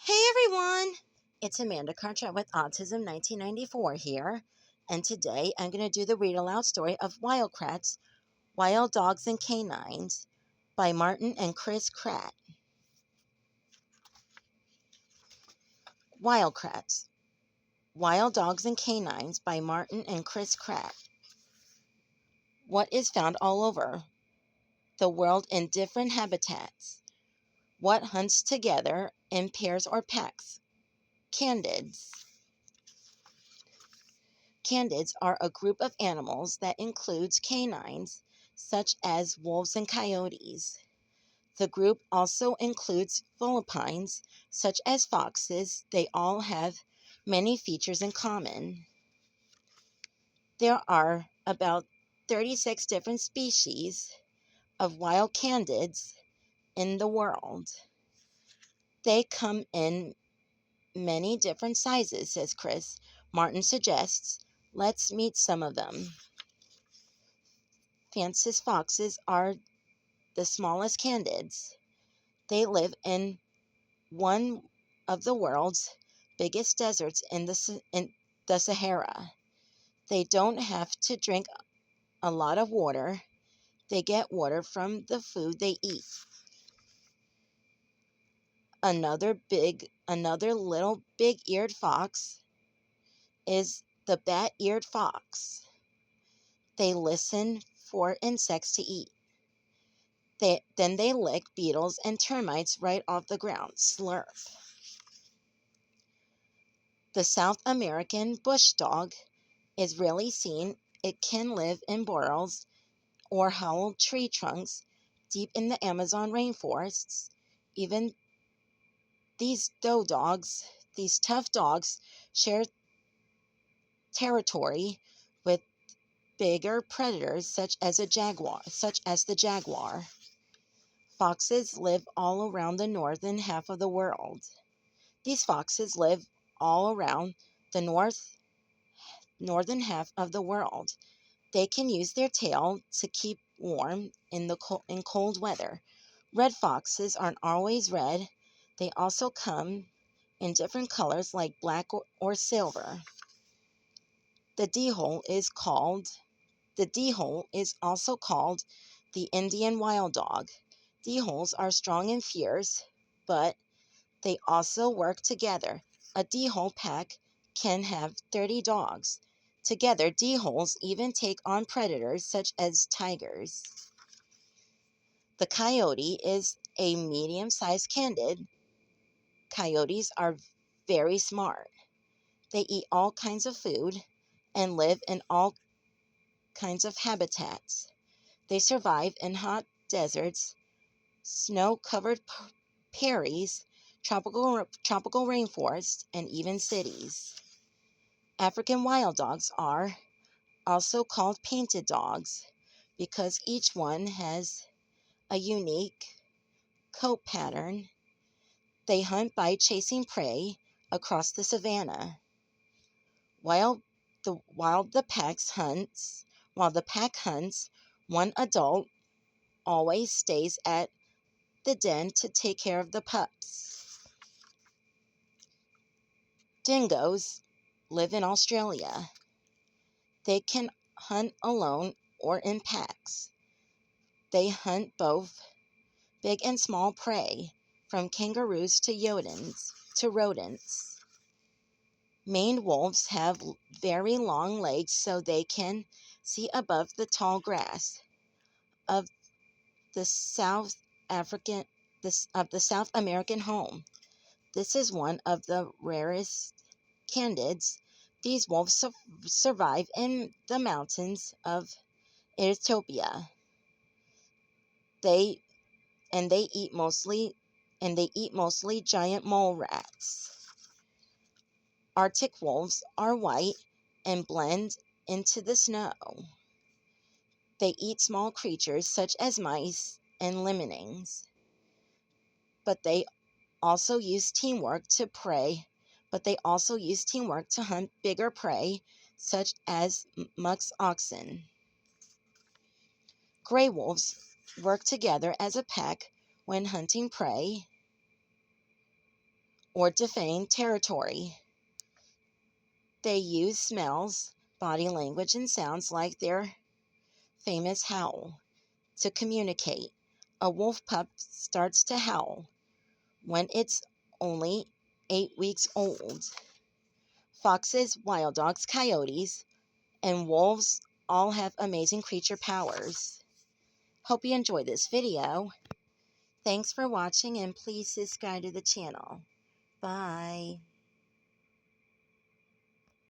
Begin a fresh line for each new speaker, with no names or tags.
Hey everyone! It's Amanda Kratts with Autism 1994 here, and today I'm going to do the read aloud story of Wild Kratts, Wild Dogs and Canines by Martin and Chris Kratt. Wild Kratts, Wild Dogs and Canines by Martin and Chris Kratt. What is found all over the world in different habitats? What hunts together in pairs or packs? Canids. Canids are a group of animals that includes canines, such as wolves and coyotes. The group also includes felipines, such as foxes. They all have many features in common. There are about 36 different species of wild canids in the world. They come in many different sizes, says Chris. Martin suggests, let's meet some of them. Fancy's foxes are the smallest canids. They live in one of the world's biggest deserts in the Sahara. They don't have to drink a lot of water. They get water from the food they eat. Another little big-eared fox is the bat-eared fox. They listen for insects to eat. Then they lick beetles and termites right off the ground. Slurp. The South American bush dog is rarely seen. It can live in burrows or hollow tree trunks deep in the Amazon rainforests. Even these tough dogs, share territory with bigger predators such as the jaguar. Foxes live all around the northern half of the world. These foxes live all around the northern half of the world. They can use their tail to keep warm in cold weather. Red foxes aren't always red. They also come in different colors like black or silver. The D-hole is also called the Indian wild dog. D-holes are strong and fierce, but they also work together. A D-hole pack can have 30 dogs. Together, D-holes even take on predators such as tigers. The coyote is a medium-sized canid. Coyotes are very smart. They eat all kinds of food and live in all kinds of habitats. They survive in hot deserts, snow-covered prairies, tropical rainforests, and even cities. African wild dogs are also called painted dogs because each one has a unique coat pattern. They hunt by chasing prey across the savanna. While the pack hunts, one adult always stays at the den to take care of the pups. Dingoes live in Australia. They can hunt alone or in packs. They hunt both big and small prey, from kangaroos to rodents. Maned wolves have very long legs so they can see above the tall grass of the South American home. This is one of the rarest canids. These wolves survive in the mountains of Ethiopia. They and they eat mostly giant mole rats. Arctic wolves are white and blend into the snow. They eat small creatures such as mice and lemmings, but they also use teamwork to hunt bigger prey such as musk oxen. Gray wolves work together as a pack when hunting prey. or defend territory. They use smells, body language, and sounds like their famous howl to communicate. A wolf pup starts to howl when it's only 8 weeks old. Foxes, wild dogs, coyotes, and wolves all have amazing creature powers. Hope you enjoyed this video. Thanks for watching, and please subscribe to the channel. Bye.